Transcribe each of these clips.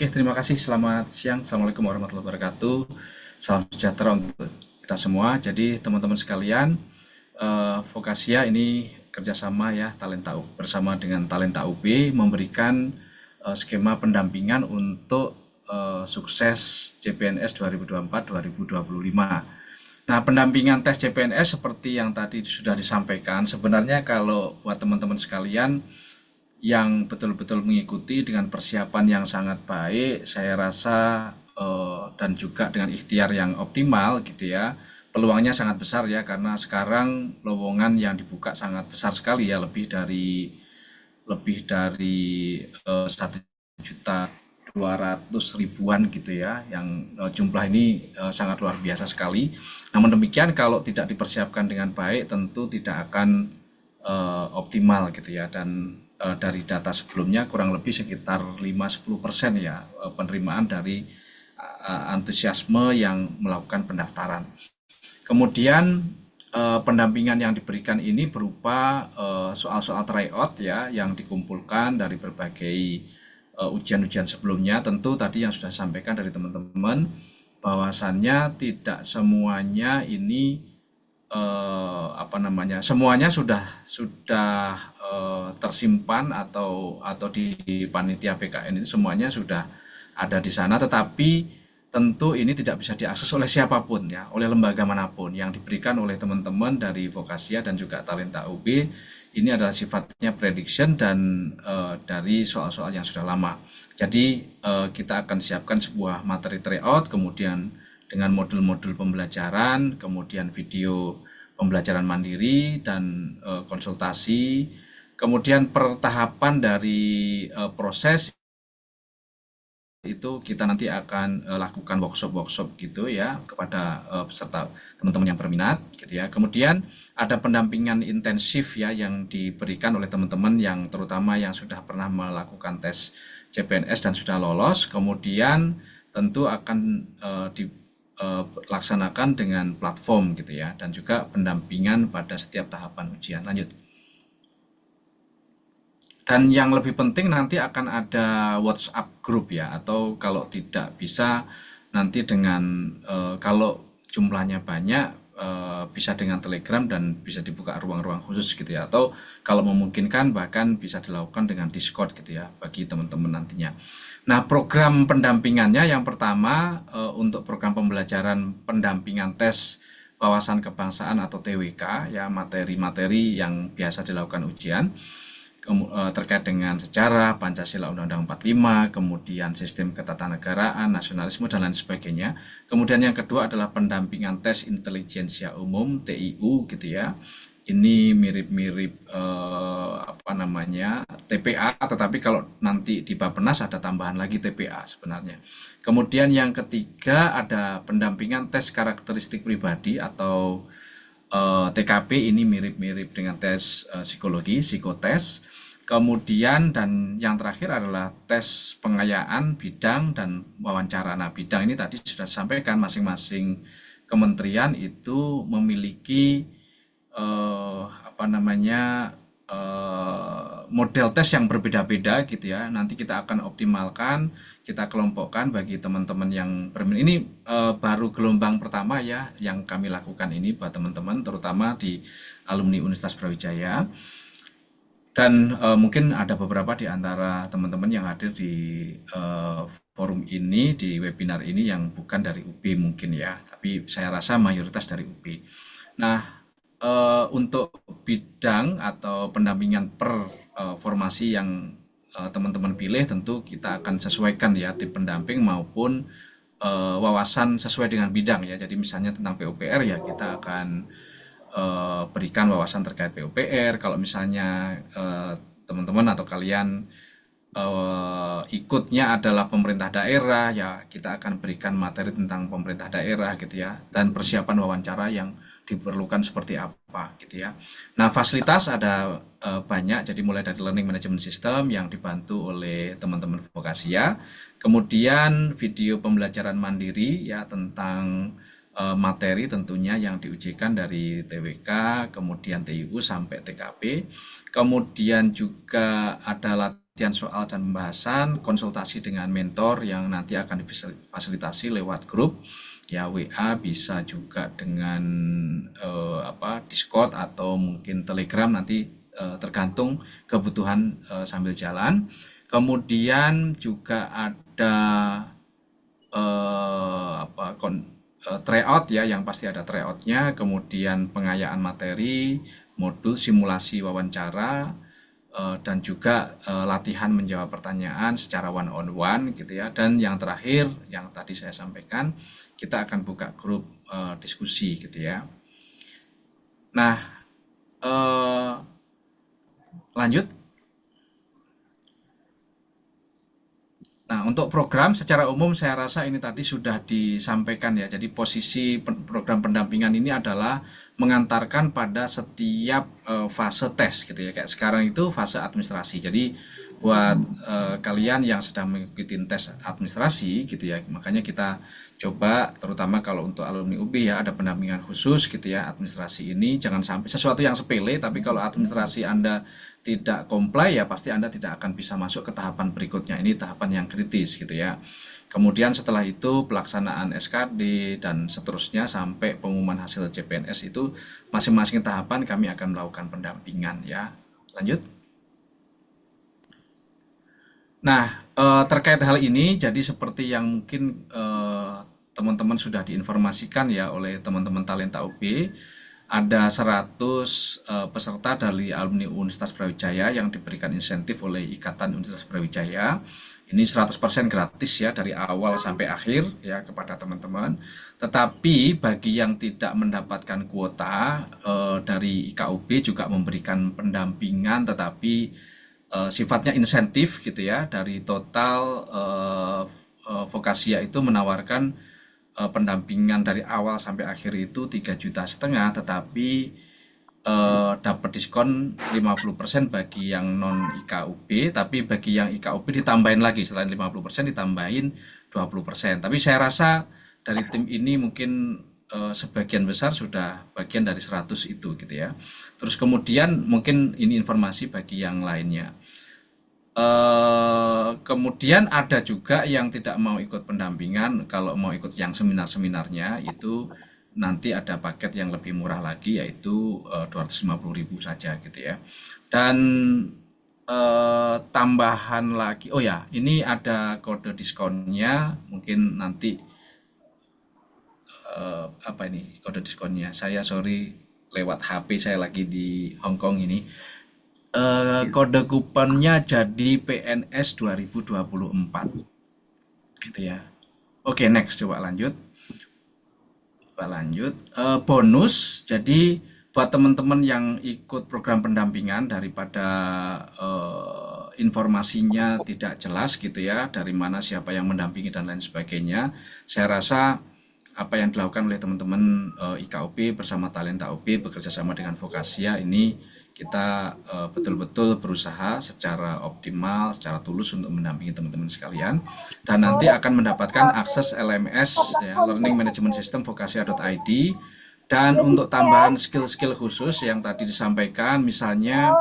Oke, terima kasih. Selamat siang. Assalamualaikum warahmatullahi wabarakatuh. Salam sejahtera untuk kita semua. Jadi, teman-teman sekalian, Vokasia ini kerjasama ya bersama dengan Talenta UB memberikan skema pendampingan untuk sukses CPNS 2024-2025. Nah, pendampingan tes CPNS seperti yang tadi sudah disampaikan, sebenarnya kalau buat teman-teman sekalian yang betul-betul mengikuti dengan persiapan yang sangat baik, saya rasa dan juga dengan ikhtiar yang optimal gitu ya, peluangnya sangat besar ya karena sekarang lowongan yang dibuka sangat besar sekali ya, lebih dari 1.200.000-an gitu ya, yang jumlah ini sangat luar biasa sekali. Namun demikian kalau tidak dipersiapkan dengan baik tentu tidak akan optimal gitu ya, dan dari data sebelumnya kurang lebih sekitar 5-10% ya penerimaan dari antusiasme yang melakukan pendaftaran. Kemudian pendampingan yang diberikan ini berupa soal-soal tryout ya yang dikumpulkan dari berbagai ujian-ujian sebelumnya. Tentu tadi yang sudah disampaikan dari teman-teman bahwasannya tidak semuanya ini semuanya sudah tersimpan atau di panitia PKN ini semuanya sudah ada di sana, tetapi tentu ini tidak bisa diakses oleh siapapun ya, oleh lembaga manapun. Yang diberikan oleh teman-teman dari Vokasia dan juga Talenta UB ini adalah sifatnya prediction dan dari soal-soal yang sudah lama. Jadi kita akan siapkan sebuah materi tryout, kemudian dengan modul-modul pembelajaran, kemudian video pembelajaran mandiri dan konsultasi. Kemudian pertahapan dari proses itu kita nanti akan lakukan workshop-workshop gitu ya kepada peserta teman-teman yang berminat gitu ya. Kemudian ada pendampingan intensif ya yang diberikan oleh teman-teman yang terutama yang sudah pernah melakukan tes CPNS dan sudah lolos. Kemudian tentu akan dilaksanakan dengan platform gitu ya, dan juga pendampingan pada setiap tahapan ujian. Lanjut. Dan yang lebih penting nanti akan ada WhatsApp group ya, atau kalau tidak bisa nanti dengan kalau jumlahnya banyak bisa dengan Telegram dan bisa dibuka ruang-ruang khusus gitu ya, atau kalau memungkinkan bahkan bisa dilakukan dengan Discord gitu ya bagi teman-teman nantinya. Nah, program pendampingannya yang pertama untuk program pembelajaran pendampingan tes wawasan kebangsaan atau TWK ya, materi-materi yang biasa dilakukan ujian terkait dengan sejarah, Pancasila, Undang-Undang 45, kemudian sistem ketatanegaraan, nasionalisme, dan lain sebagainya. Kemudian yang kedua adalah pendampingan tes intelijensia umum, TIU gitu ya. Ini mirip-mirip TPA, tetapi kalau nanti di Bappenas ada tambahan lagi TPA sebenarnya. Kemudian yang ketiga ada pendampingan tes karakteristik pribadi atau TKP, ini mirip-mirip dengan tes psikologi, psikotes. Kemudian dan yang terakhir adalah tes pengayaan bidang dan wawancara. Nah, bidang ini tadi sudah disampaikan masing-masing kementerian itu memiliki model tes yang berbeda-beda gitu ya. Nanti kita akan optimalkan, kita kelompokkan bagi teman-teman yang berminat. Ini baru gelombang pertama ya yang kami lakukan ini buat teman-teman, terutama di alumni Universitas Brawijaya. Dan mungkin ada beberapa di antara teman-teman yang hadir di forum ini, di webinar ini yang bukan dari UB mungkin ya, tapi saya rasa mayoritas dari UB. Nah, untuk bidang atau pendampingan per formasi yang teman-teman pilih tentu kita akan sesuaikan ya tim pendamping maupun wawasan sesuai dengan bidang ya. Jadi misalnya tentang PUPR ya kita akan berikan wawasan terkait PUPR. Kalau misalnya teman-teman atau kalian ikutnya adalah pemerintah daerah ya kita akan berikan materi tentang pemerintah daerah gitu ya, dan persiapan wawancara yang diperlukan seperti apa gitu ya. Nah, fasilitas ada banyak, jadi mulai dari learning management system yang dibantu oleh teman-teman Vokasia, kemudian video pembelajaran mandiri ya tentang materi tentunya yang diujikan dari TWK, kemudian TIU sampai TKP, kemudian juga ada penelitian soal dan pembahasan, konsultasi dengan mentor yang nanti akan difasilitasi lewat grup ya WA, bisa juga dengan Discord atau mungkin Telegram nanti tergantung kebutuhan sambil jalan. Kemudian juga ada tryout ya, yang pasti ada tryoutnya, kemudian pengayaan materi, modul simulasi wawancara, dan juga latihan menjawab pertanyaan secara one on one gitu ya. Dan yang terakhir yang tadi saya sampaikan, kita akan buka grup diskusi gitu ya. Nah, eh, lanjut. Nah, untuk program secara umum saya rasa ini tadi sudah disampaikan ya. Jadi posisi program pendampingan ini adalah mengantarkan pada setiap fase tes gitu ya. Kayak sekarang itu fase administrasi. Jadi buat kalian yang sedang mengikuti tes administrasi gitu ya, makanya kita coba terutama kalau untuk alumni UB ya, ada pendampingan khusus gitu ya. Administrasi ini jangan sampai sesuatu yang sepele, tapi kalau administrasi Anda tidak comply ya pasti Anda tidak akan bisa masuk ke tahapan berikutnya. Ini tahapan yang kritis gitu ya. Kemudian setelah itu pelaksanaan SKD dan seterusnya sampai pengumuman hasil CPNS, itu masing-masing tahapan kami akan melakukan pendampingan ya. Lanjut. Nah, terkait hal ini, jadi seperti yang mungkin teman-teman sudah diinformasikan ya oleh teman-teman Talenta UB, ada 100 peserta dari alumni Universitas Brawijaya yang diberikan insentif oleh Ikatan Universitas Brawijaya. Ini 100% gratis ya dari awal sampai akhir ya kepada teman-teman. Tetapi bagi yang tidak mendapatkan kuota, dari IKUB juga memberikan pendampingan, tetapi sifatnya insentif gitu ya. Dari total Vokasia itu menawarkan pendampingan dari awal sampai akhir itu 3,5 juta, tetapi dapat diskon 50% bagi yang non IKUB, tapi bagi yang IKUB ditambahin lagi, selain 50% ditambahin 20%. Tapi saya rasa dari tim ini mungkin sebagian besar sudah bagian dari 100 itu gitu ya. Terus kemudian mungkin ini informasi bagi yang lainnya. Kemudian ada juga yang tidak mau ikut pendampingan, kalau mau ikut yang seminar-seminarnya itu nanti ada paket yang lebih murah lagi, yaitu 250.000 saja gitu ya. Dan tambahan lagi, oh ya, ini ada kode diskonnya, mungkin nanti apa ini kode diskonnya? Saya sorry, lewat HP saya lagi di Hong Kong ini. Kode kuponnya jadi PNS 2024 gitu ya. Oke, next, coba lanjut. Bonus, jadi buat teman-teman yang ikut program pendampingan, daripada informasinya tidak jelas gitu ya, dari mana siapa yang mendampingi dan lain sebagainya, saya rasa apa yang dilakukan oleh teman-teman IKUB bersama Talenta UB bekerja sama dengan Vokasia ini, kita betul-betul berusaha secara optimal, secara tulus untuk mendampingi teman-teman sekalian, dan nanti akan mendapatkan akses LMS ya, Learning Management System Vokasia.id. Dan untuk tambahan skill-skill khusus yang tadi disampaikan, misalnya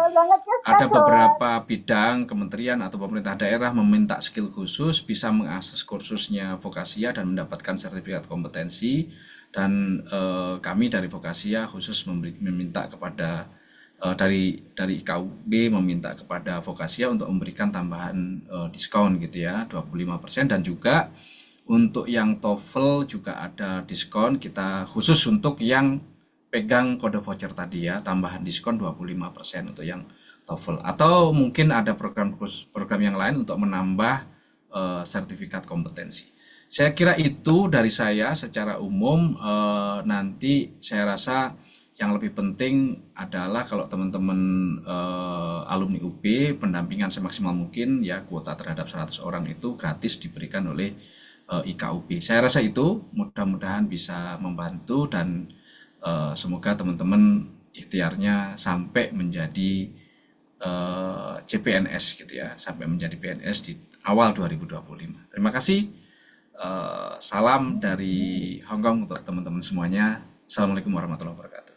ada beberapa bidang kementerian atau pemerintah daerah meminta skill khusus, bisa mengakses kursusnya Vokasia dan mendapatkan sertifikat kompetensi. Dan kami dari Vokasia khusus meminta kepada dari IKUB meminta kepada Vokasia untuk memberikan tambahan diskon gitu ya, 25%. Dan juga untuk yang TOEFL juga ada diskon, kita khusus untuk yang pegang kode voucher tadi ya, tambahan diskon 25% untuk yang TOEFL. Atau mungkin ada program yang lain untuk menambah sertifikat kompetensi. Saya kira itu dari saya secara umum. Nanti saya rasa yang lebih penting adalah kalau teman-teman alumni UB, pendampingan semaksimal mungkin ya, kuota terhadap 100 orang itu gratis diberikan oleh IKUB. Saya rasa itu mudah-mudahan bisa membantu, dan semoga teman-teman ikhtiarnya sampai menjadi CPNS gitu ya, sampai menjadi PNS di awal 2025. Terima kasih. Salam dari Hong Kong untuk teman-teman semuanya. Assalamualaikum warahmatullahi wabarakatuh.